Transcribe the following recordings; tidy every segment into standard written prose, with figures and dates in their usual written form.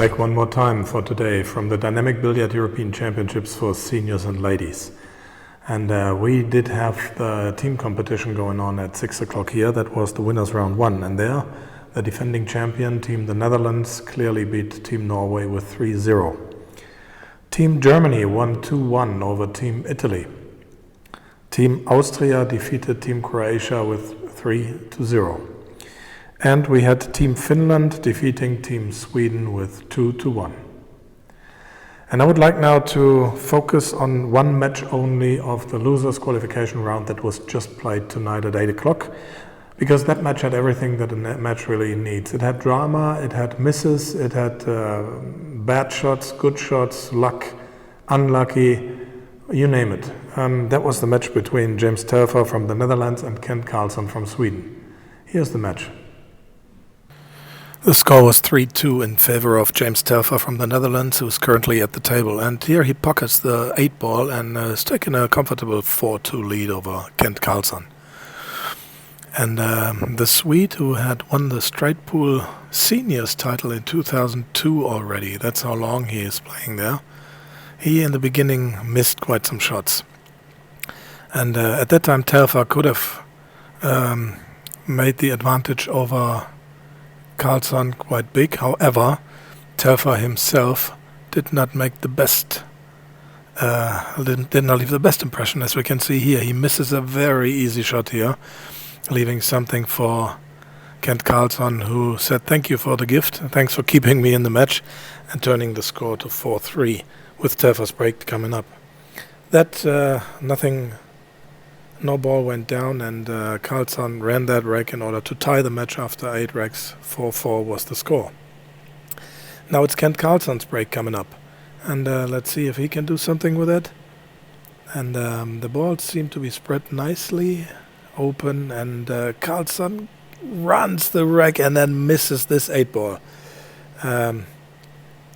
Back one more time for today from the Dynamic Billiard European Championships for seniors and ladies. And we did have the team competition going on at 6 o'clock here. That was the winners round 1. And there, the defending champion, Team the Netherlands, clearly beat Team Norway with 3-0. Team Germany won 2-1 over Team Italy. Team Austria defeated Team Croatia with 3-0. And we had Team Finland defeating Team Sweden with 2-1. And I would like now to focus on one match only of the losers qualification round that was just played tonight at 8 o'clock, because that match had everything that a match really needs. It had drama, it had misses, it had bad shots, good shots, luck, unlucky, you name it. That was the match between James Telfer from the Netherlands and Karlsson from Sweden. Here's the match. The score was 3-2 in favor of James Telfer from the Netherlands, who is currently at the table. And here he pockets the 8 ball and is taking a comfortable 4-2 lead over Karlsson. And the Swede, who had won the Straight Pool Seniors title in 2002 already, that's how long he is playing there, he in the beginning missed quite some shots. And at that time Telfer could have made the advantage over Karlsson quite big. However, Telfer himself did not make the best, did not leave the best impression. As we can see here, he misses a very easy shot here, leaving something for Karlsson, who said thank you for the gift, thanks for keeping me in the match, and turning the score to 4-3 with Telfer's break coming up. That no ball went down, and Karlsson ran that rack in order to tie the match after 8 racks. 4-4 was the score. Now it's Karlsson's break coming up, and let's see if he can do something with it. And the balls seem to be spread nicely open, and Karlsson runs the rack and then misses this 8 ball.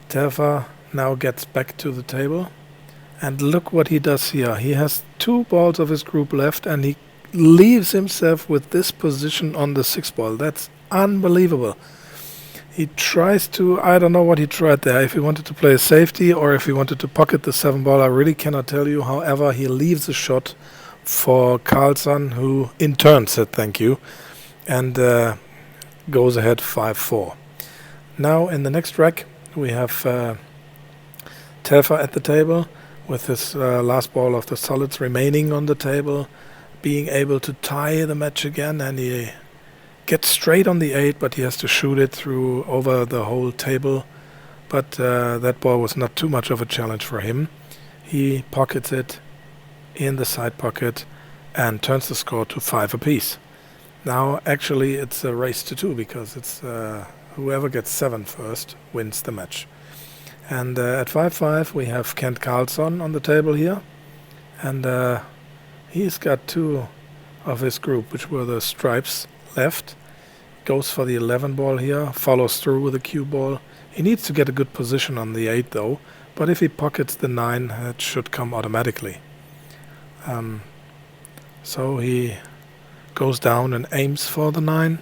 Telfer now gets back to the table. And look what he does here. He has 2 balls of his group left, and he leaves himself with this position on the 6 ball. That's unbelievable. He tries to, I don't know what he tried there, if he wanted to play a safety or if he wanted to pocket the 7 ball, I really cannot tell you. However, he leaves a shot for Karlsson, who in turn said thank you, and goes ahead 5-4. Now in the next rack, we have Telfer at the table, with his last ball of the solids remaining on the table, being able to tie the match again, and he gets straight on the 8, but he has to shoot it through over the whole table. But that ball was not too much of a challenge for him. He pockets it in the side pocket and turns the score to 5 apiece. Now actually it's a race to 2, because it's whoever gets 7 first wins the match. And at 5-5 we have Karlsson on the table here, and he's got 2 of his group, which were the stripes, left. Goes for the 11 ball here, follows through with the cue ball. He needs to get a good position on the 8 though, but if he pockets the 9, it should come automatically. So he goes down and aims for the 9.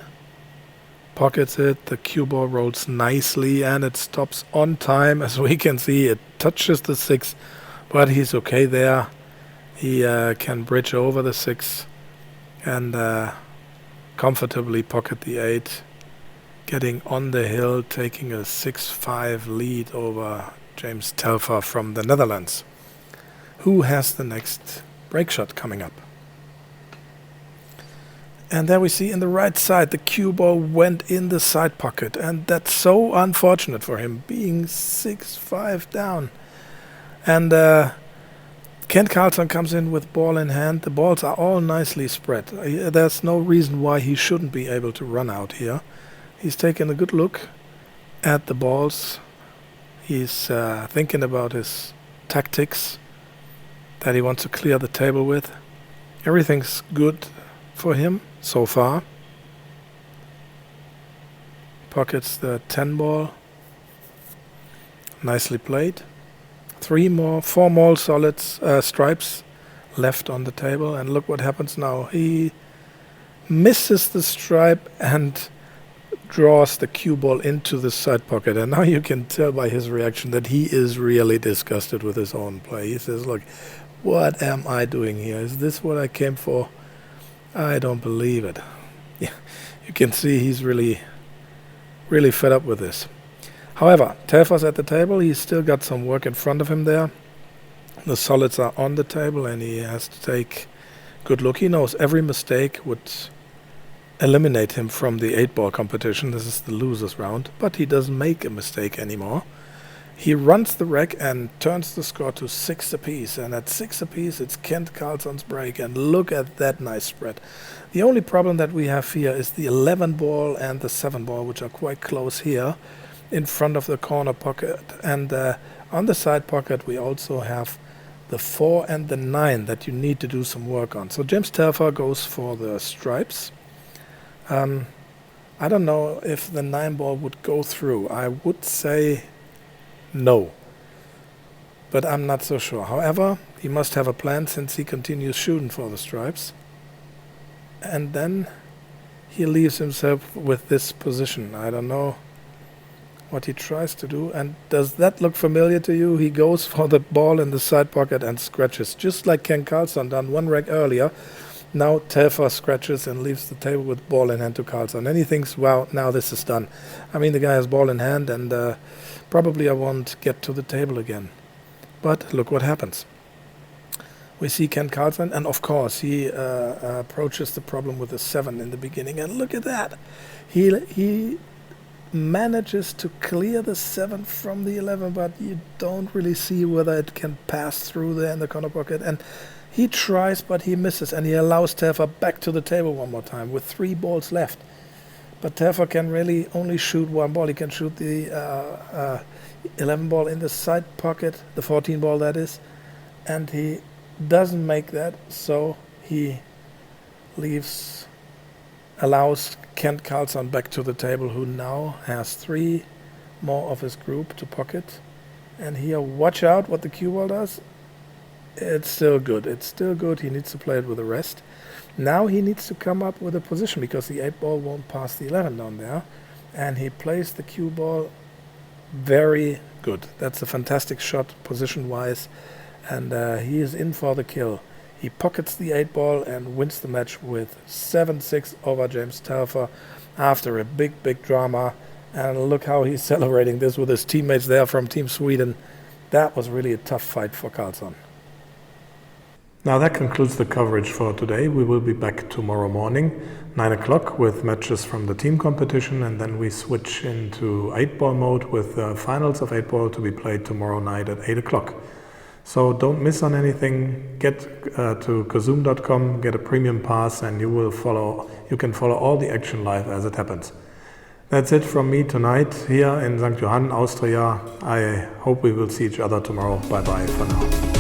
Pockets it, the cue ball rolls nicely, and it stops on time. As we can see, it touches the 6, but he's okay there. He can bridge over the 6 and comfortably pocket the 8, getting on the hill, taking a 6-5 lead over James Telfer from the Netherlands, who has the next break shot coming up. And there we see in the right side, the cue ball went in the side pocket, and that's so unfortunate for him, being 6-5 down. And Karlsson comes in with ball in hand. The balls are all nicely spread. There's no reason why he shouldn't be able to run out here. He's taken a good look at the balls. He's thinking about his tactics that he wants to clear the table with. Everything's good for him so far. Pockets the 10 ball. Nicely played. 4 more solid stripes left on the table, and look what happens now. He misses the stripe and draws the cue ball into the side pocket, and now you can tell by his reaction that he is really disgusted with his own play. He says, look, what am I doing here? Is this what I came for? I don't believe it. Yeah, you can see he's really fed up with this. However, Telfer's at the table. He's still got some work in front of him there. The solids are on the table and he has to take good look. He knows every mistake would eliminate him from the 8-ball competition. This is the losers round, but he doesn't make a mistake anymore. He runs the rack and turns the score to 6 apiece, and at 6 apiece it's Kent Karlsson's break, and look at that nice spread. The only problem that we have here is the 11 ball and the 7 ball, which are quite close here in front of the corner pocket, and on the side pocket we also have the 4 and the 9 that you need to do some work on. So James Telfer goes for the stripes. I don't know if the 9 ball would go through. I would say no, but I'm not so sure. However, he must have a plan since he continues shooting for the stripes. And then he leaves himself with this position. I don't know what he tries to do. And does that look familiar to you? He goes for the ball in the side pocket and scratches, just like Ken Karlsson done one rack earlier. Now Telfer scratches and leaves the table with ball in hand to Karlsson. And he thinks, wow, now this is done. I mean, the guy has ball in hand, and probably I won't get to the table again. But look what happens. We see Ken Karlsson, and of course he approaches the problem with a 7 in the beginning. And look at that. He manages to clear the 7 from the 11, but you don't really see whether it can pass through there in the corner pocket. And he tries, but he misses, and he allows Telfer back to the table one more time with 3 balls left. But Telfer can really only shoot 1 ball. He can shoot the 11 ball in the side pocket, the 14 ball that is, and he doesn't make that, so he allows Kent Karlsson back to the table, who now has 3 more of his group to pocket. And here, watch out what the cue ball does. It's still good. It's still good. He needs to play it with the rest. Now he needs to come up with a position because the 8 ball won't pass the 11 down there. And he plays the cue ball very good. That's a fantastic shot position-wise. And he is in for the kill. He pockets the 8 ball and wins the match with 7-6 over James Telfer after a big drama. And look how he's celebrating this with his teammates there from Team Sweden. That was really a tough fight for Karlsson. Now that concludes the coverage for today. We will be back tomorrow morning, 9 o'clock, with matches from the team competition, and then we switch into 8-ball mode with the finals of 8-ball to be played tomorrow night at 8 o'clock. So don't miss on anything. Get to kazoom.com, get a premium pass, and you can follow all the action live as it happens. That's it from me tonight here in St. Johann, Austria. I hope we will see each other tomorrow. Bye bye for now.